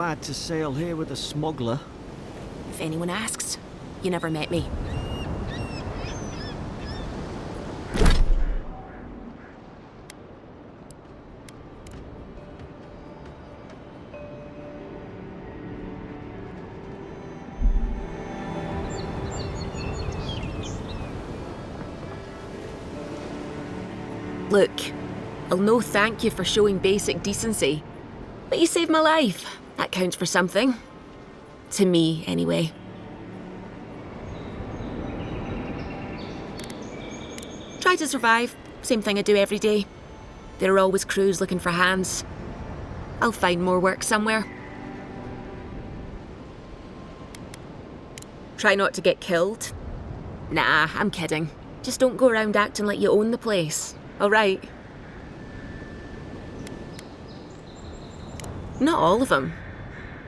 Glad to sail here with a smuggler. If anyone asks, you never met me. Look, I'll no thank you for showing basic decency, but you saved my life. That counts for something. To me, anyway. Try to survive. Same thing I do every day. There are always crews looking for hands. I'll find more work somewhere. Try not to get killed. Nah, I'm kidding. Just don't go around acting like you own the place. All right. Not all of them,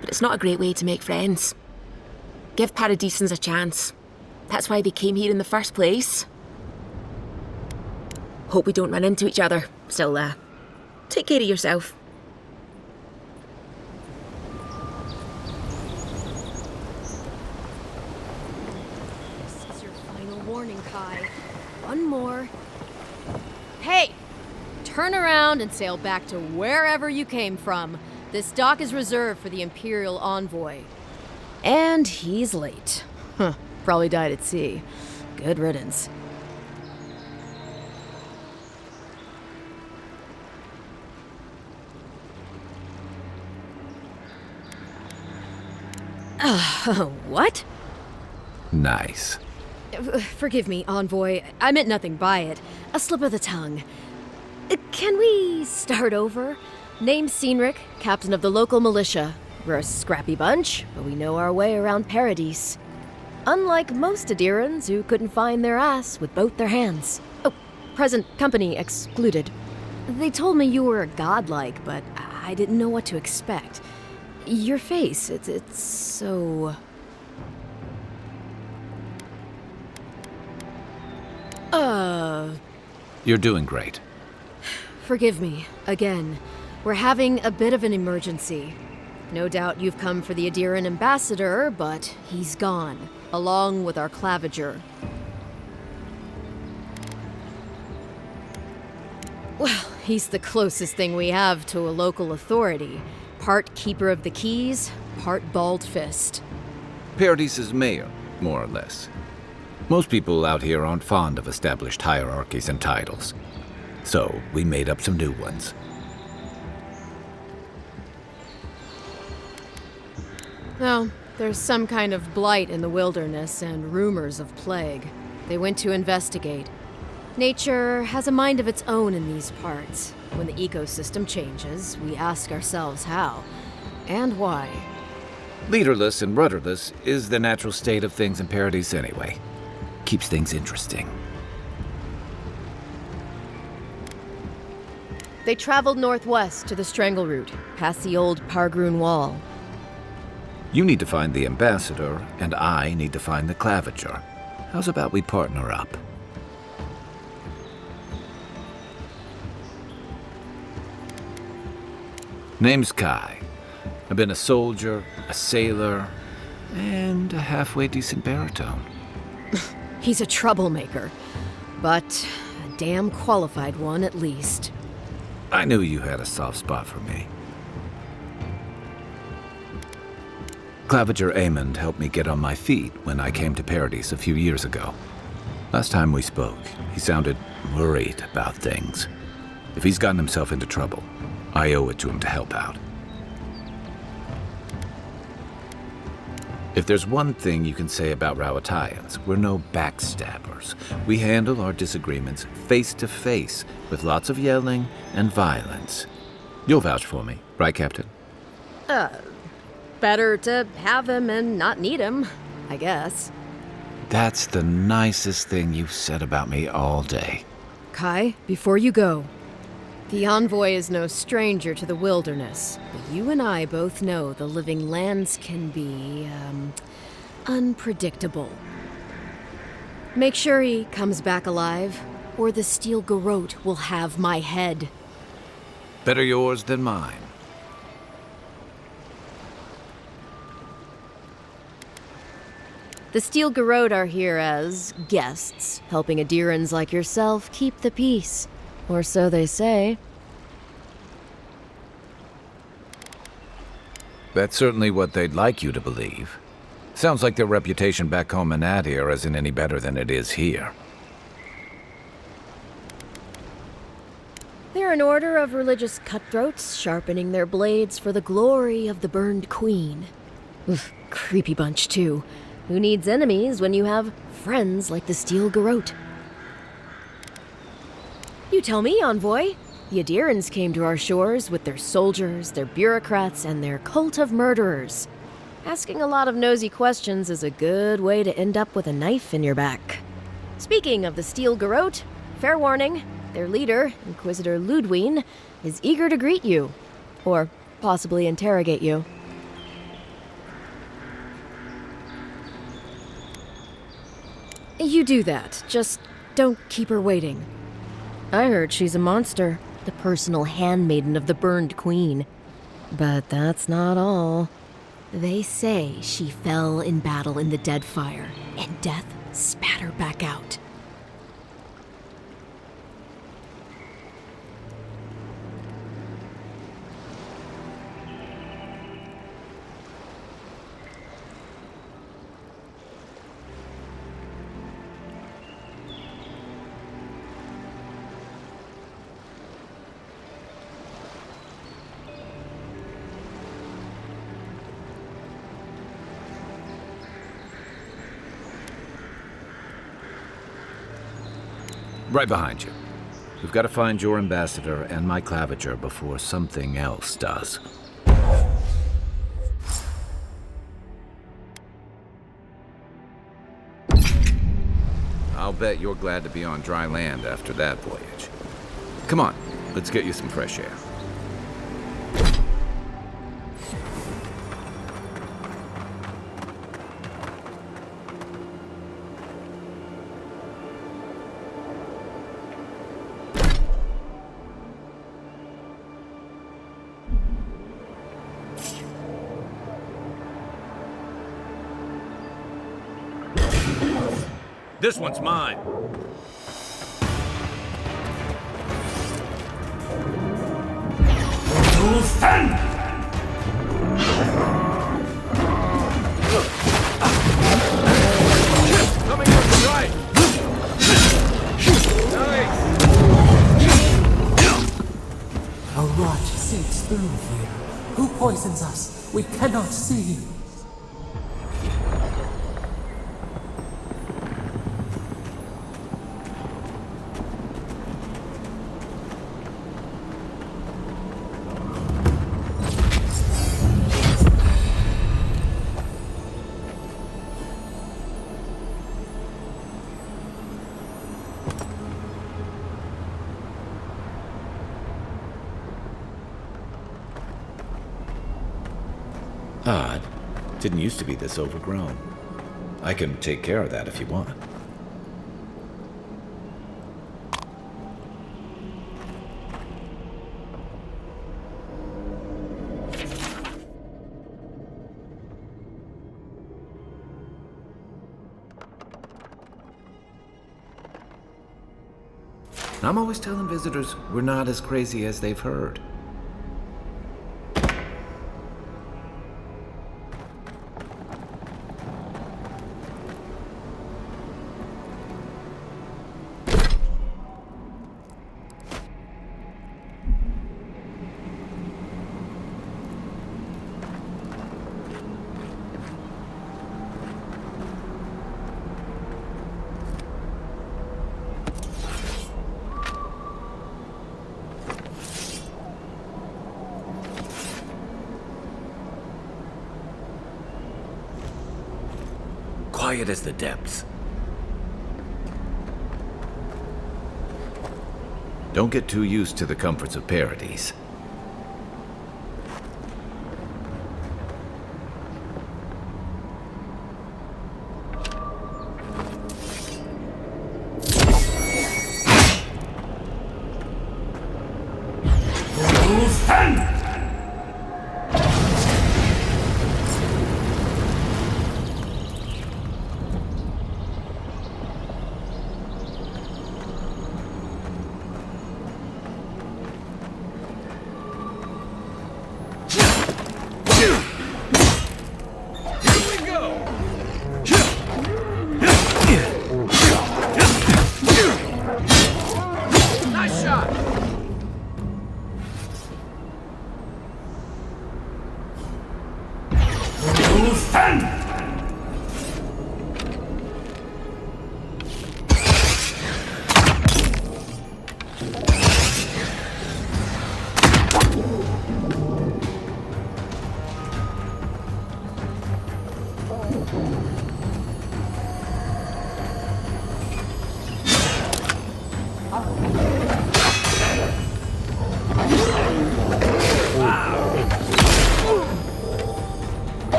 but it's not a great way to make friends. Give Paradisans a chance. That's why they came here in the first place. Hope we don't run into each other. Still, take care of yourself. This is your final warning, Kai. One more. Hey! Turn around and sail back to wherever you came from. This dock is reserved for the Imperial Envoy. And he's late. Huh. Probably died at sea. Good riddance. What? Nice. Forgive me, Envoy. I meant nothing by it. A slip of the tongue. Can we start over? Name's Cynric, captain of the local militia. We're a scrappy bunch, but we know our way around Paradis. Unlike most Aedyrans who couldn't find their ass with both their hands. Oh, present company excluded. They told me you were godlike, but I didn't know what to expect. Your face, it's so... You're doing great. Forgive me, again. We're having a bit of an emergency. No doubt you've come for the Aedyran ambassador, but he's gone, along with our claviger. Well, he's the closest thing we have to a local authority. Part keeper of the keys, part bald fist. Paradis's mayor, more or less. Most people out here aren't fond of established hierarchies and titles. So, we made up some new ones. Well, there's some kind of blight in the wilderness and rumors of plague. They went to investigate. Nature has a mind of its own in these parts. When the ecosystem changes, we ask ourselves how and why. Leaderless and rudderless is the natural state of things in Paradis anyway. Keeps things interesting. They traveled northwest to the Strangle Route, past the old Pargroon Wall. You need to find the ambassador, and I need to find the claviger. How's about we partner up? Name's Kai. I've been a soldier, a sailor, and a halfway decent baritone. He's a troublemaker, but a damn qualified one at least. I knew you had a soft spot for me. Claviger Aemond helped me get on my feet when I came to Paradis a few years ago. Last time we spoke, he sounded worried about things. If he's gotten himself into trouble, I owe it to him to help out. If there's one thing you can say about Rauataians, we're no backstabbers. We handle our disagreements face to face, with lots of yelling and violence. You'll vouch for me, right, Captain? Better to have him and not need him, I guess. That's the nicest thing you've said about me all day. Kai, before you go, the Envoy is no stranger to the wilderness, but you and I both know the living lands can be, unpredictable. Make sure he comes back alive, or the Steel Garrote will have my head. Better yours than mine. The Steel Garrote are here as guests, helping Aedyrans like yourself keep the peace. Or so they say. That's certainly what they'd like you to believe. Sounds like their reputation back home in Aedyr isn't any better than it is here. They're an order of religious cutthroats, sharpening their blades for the glory of the burned queen. Oof, creepy bunch, too. Who needs enemies when you have friends like the Steel Garrote? You tell me, Envoy. The Aedyrans came to our shores with their soldiers, their bureaucrats, and their cult of murderers. Asking a lot of nosy questions is a good way to end up with a knife in your back. Speaking of the Steel Garrote, fair warning, their leader, Inquisitor Ludwine, is eager to greet you. Or possibly interrogate you. You do that, just don't keep her waiting. I heard she's a monster, the personal handmaiden of the burned queen. But that's not all. They say she fell in battle in the Deadfire, and death spat her back out. Right behind you. We've got to find your ambassador and my claviger before something else does. I'll bet you're glad to be on dry land after that voyage. Come on, let's get you some fresh air. This one's mine. Coming from the right. Nice. A rot seeps through here. Who poisons us? We cannot see. Odd. Didn't used to be this overgrown. I can take care of that if you want. I'm always telling visitors we're not as crazy as they've heard. Quiet as the depths. Don't get too used to the comforts of Paradis.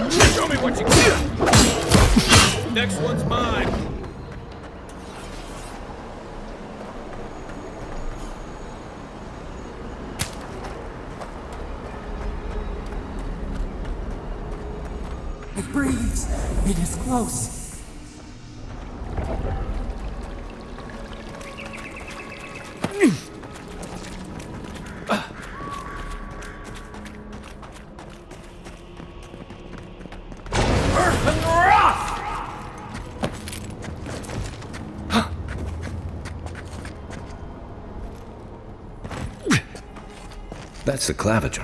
Show me what you got! Next one's mine! It breathes. It is close. That's the claviger.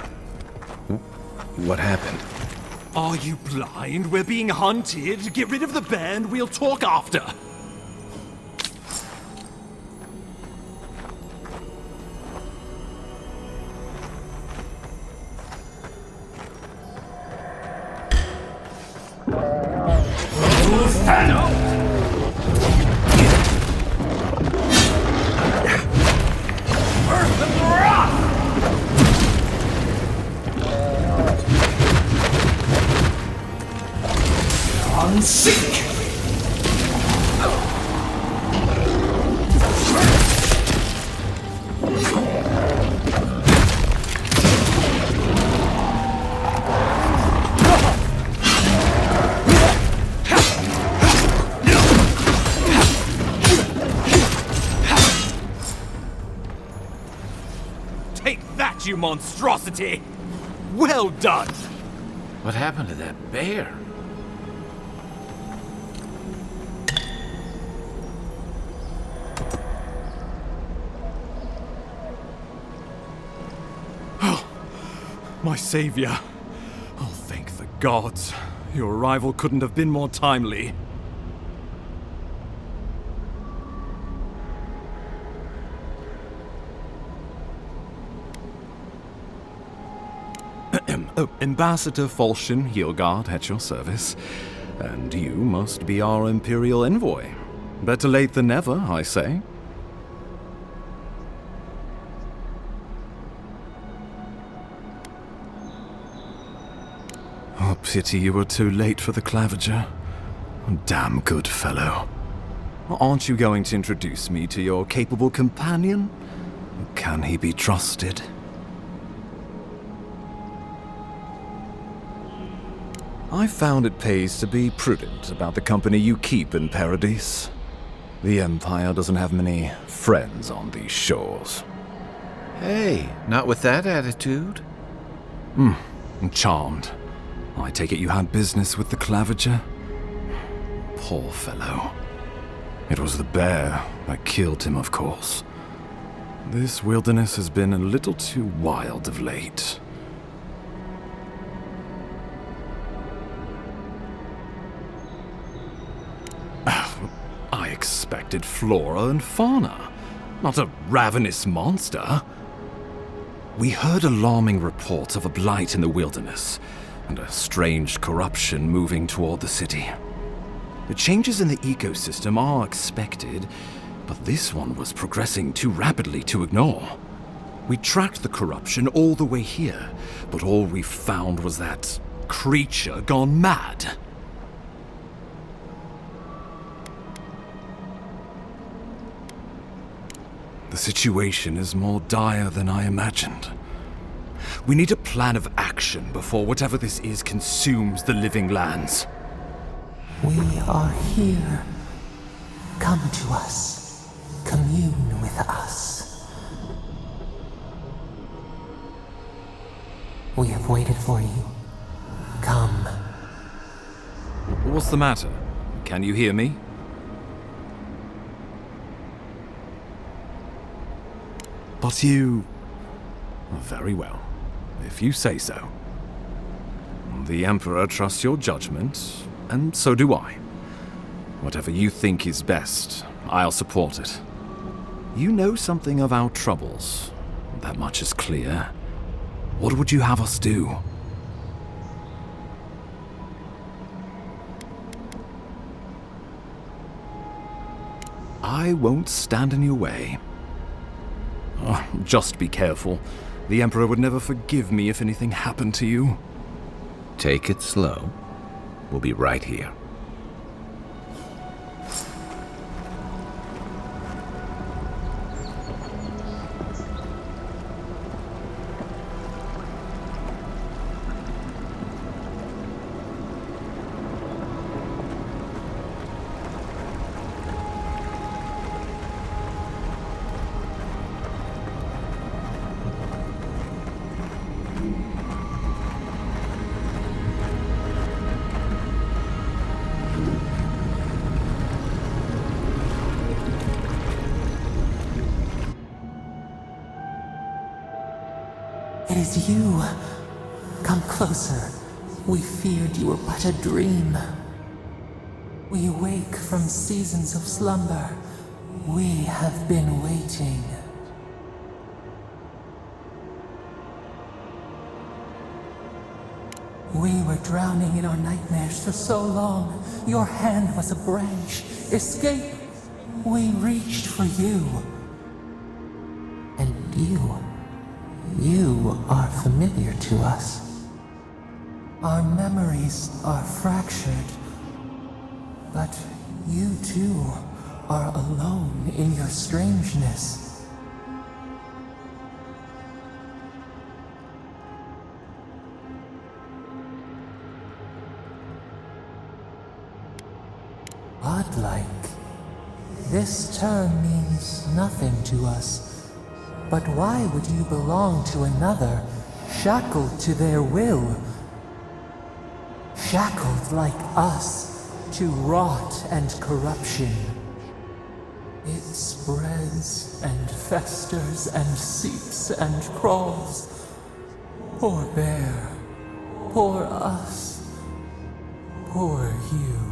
What happened? Are you blind? We're being hunted. Get rid of the bear and we'll talk after. Take that, you monstrosity! Well done! What happened to that bear? My savior. Oh, thank the gods. Your arrival couldn't have been more timely. Ambassador Falchion Heelguard at your service. And you must be our Imperial envoy. Better late than never, I say. Oh, pity you were too late for the claviger. Damn good fellow. Aren't you going to introduce me to your capable companion? Can he be trusted? I found it pays to be prudent about the company you keep in Paradis. The Empire doesn't have many friends on these shores. Hey, not with that attitude. I'm charmed. I take it you had business with the claviger? Poor fellow. It was the bear that killed him, of course. This wilderness has been a little too wild of late. I expected flora and fauna, not a ravenous monster. We heard alarming reports of a blight in the wilderness, and a strange corruption moving toward the city. The changes in the ecosystem are expected, but this one was progressing too rapidly to ignore. We tracked the corruption all the way here, but all we found was that creature gone mad. The situation is more dire than I imagined. We need a plan of action before whatever this is consumes the living lands. We are here. Come to us. Commune with us. We have waited for you. Come. What's the matter? Can you hear me? But you... Very well, if you say so. The Emperor trusts your judgment, and so do I. Whatever you think is best, I'll support it. You know something of our troubles. That much is clear. What would you have us do? I won't stand in your way. Just be careful. The Emperor would never forgive me if anything happened to you. Take it slow. We'll be right here. It is you. Come closer. We feared you were but a dream. We wake from seasons of slumber. We have been waiting. We were drowning in our nightmares for so long. Your hand was a branch. Escape! We reached for you. And you are familiar to us. Our memories are fractured. But you too are alone in your strangeness. Godlike. This term means nothing to us. But why would you belong to another, shackled to their will? Shackled like us to rot and corruption. It spreads and festers and seeps and crawls. Poor bear. Poor us. Poor you.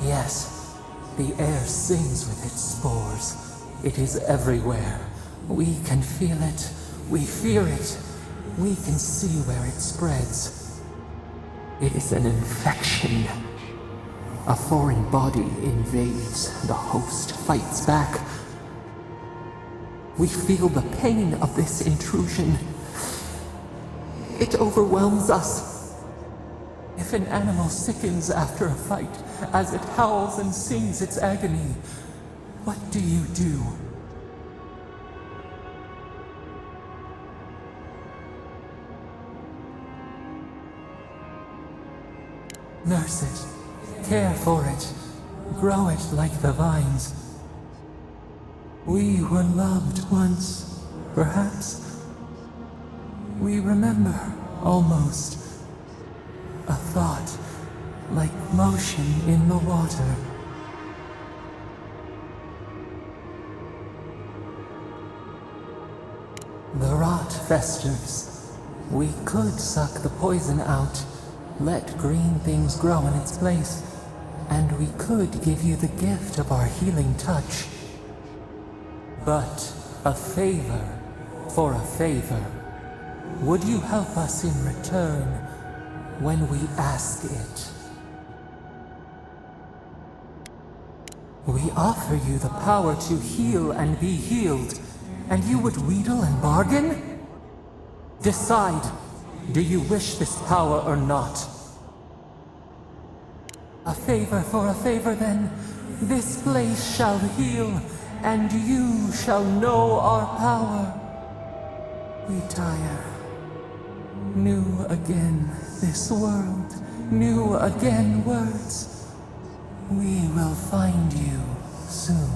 Yes, the air sings with its spores. It is everywhere. We can feel it. We fear it. We can see where it spreads. It is an infection. A foreign body invades. The host fights back. We feel the pain of this intrusion. It overwhelms us. If an animal sickens after a fight, as it howls and sings its agony, what do you do? Nurse it, care for it, grow it like the vines. We were loved once, perhaps. We remember, almost. A thought, like motion in the water. The rot festers. We could suck the poison out, let green things grow in its place, and we could give you the gift of our healing touch. But a favor for a favor. Would you help us in return when we ask it? We offer you the power to heal and be healed, and you would wheedle and bargain? Decide, do you wish this power or not? A favor for a favor then. This place shall heal, and you shall know our power. We tire. New again this world, new again words. We will find you soon.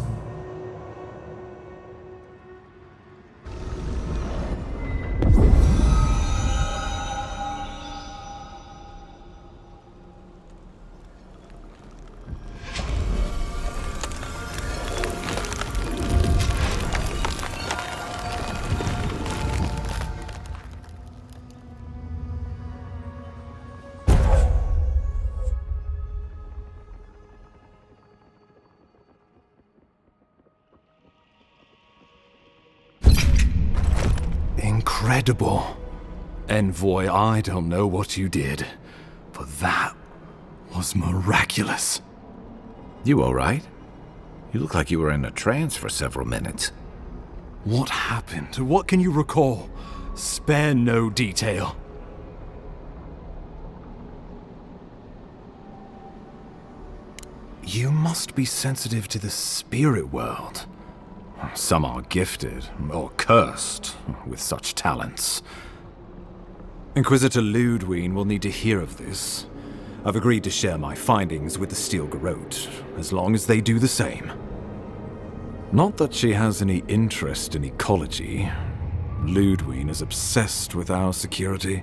Incredible. Envoy, I don't know what you did, but that was miraculous. You all right? You look like you were in a trance for several minutes. What happened? What can you recall? Spare no detail. You must be sensitive to the spirit world. Some are gifted, or cursed, with such talents. Inquisitor Ludwine will need to hear of this. I've agreed to share my findings with the Steel Garrote, as long as they do the same. Not that she has any interest in ecology. Ludwine is obsessed with our security,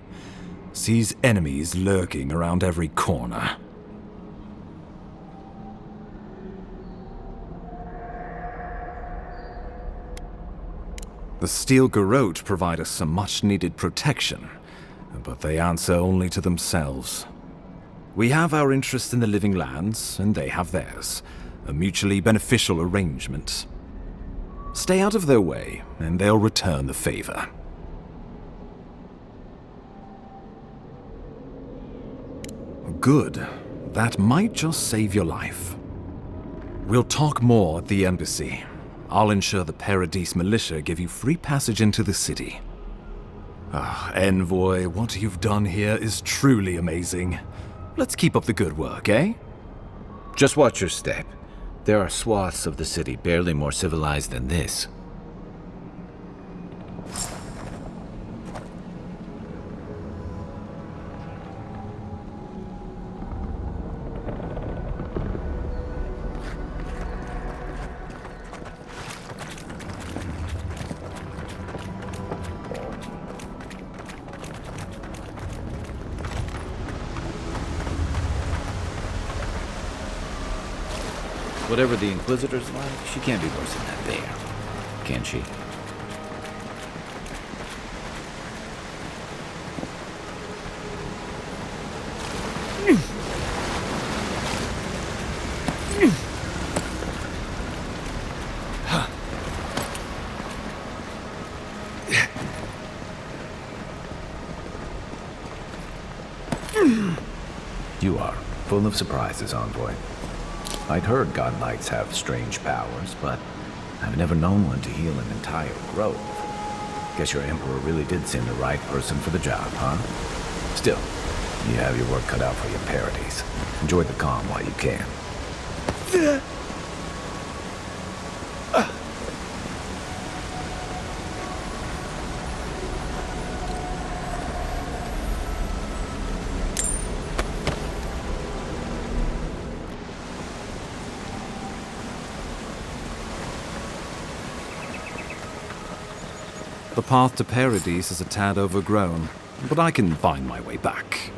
sees enemies lurking around every corner. The Steel Garrote provide us some much-needed protection, but they answer only to themselves. We have our interest in the living lands, and they have theirs. A mutually beneficial arrangement. Stay out of their way, and they'll return the favor. Good. That might just save your life. We'll talk more at the embassy. I'll ensure the Paradis militia give you free passage into the city. Envoy, what you've done here is truly amazing. Let's keep up the good work, eh? Just watch your step. There are swaths of the city barely more civilized than this. Whatever the Inquisitor's like, she can't be worse than that bear, can she? You are full of surprises, Envoy. I'd heard godlights have strange powers, but I've never known one to heal an entire grove. Guess your Emperor really did send the right person for the job, huh? Still, you have your work cut out for your Paradis. Enjoy the calm while you can. The path to Paradis is a tad overgrown, but I can find my way back.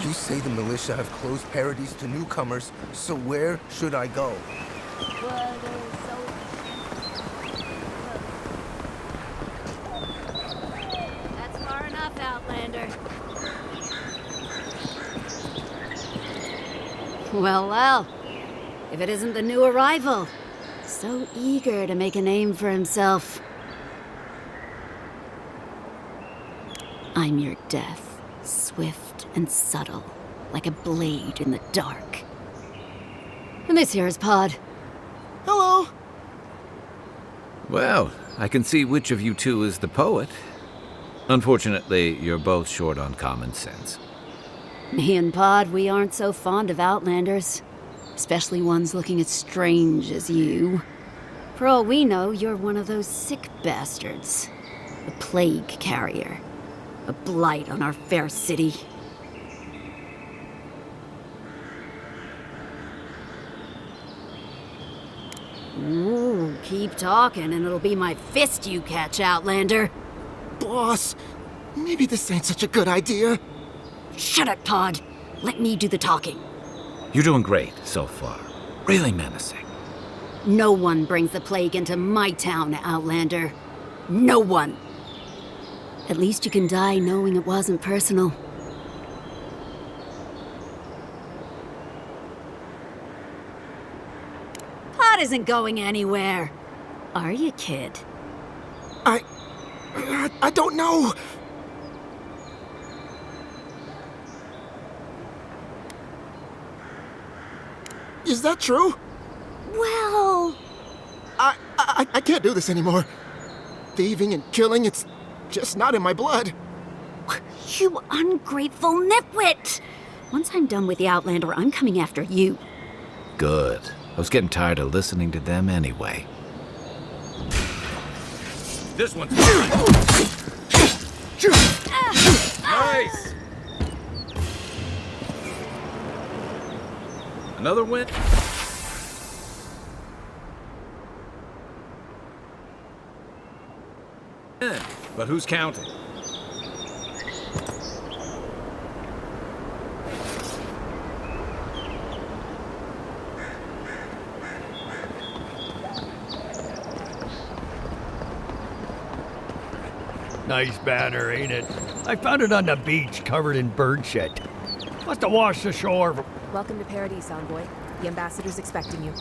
You say the militia have closed Paradis to newcomers, so where should I go? That's far enough, Outlander. Well, well. If it isn't the new arrival. So eager to make a name for himself. I'm your death, swift and subtle, like a blade in the dark. And this here is Pod. Hello! Well, I can see which of you two is the poet. Unfortunately, you're both short on common sense. Me and Pod, we aren't so fond of Outlanders. Especially ones looking as strange as you. For all we know, you're one of those sick bastards. A plague carrier. A blight on our fair city. Ooh, keep talking and it'll be my fist you catch, Outlander. Boss, maybe this ain't such a good idea. Shut it, Pod. Let me do the talking. You're doing great so far. Really menacing. No one brings the plague into my town, Outlander. No one. At least you can die knowing it wasn't personal. Pot isn't going anywhere. Are you, kid? I don't know. Is that true? Well... I can't do this anymore. Thieving and killing, it's just not in my blood. You ungrateful nitwit! Once I'm done with the Outlander, I'm coming after you. Good. I was getting tired of listening to them anyway. This one's mine. Nice. Another win. But who's counting? Nice banner, ain't it? I found it on the beach, covered in bird shit. Must have washed ashore. Welcome to Paradis, Envoy. The ambassador's expecting you.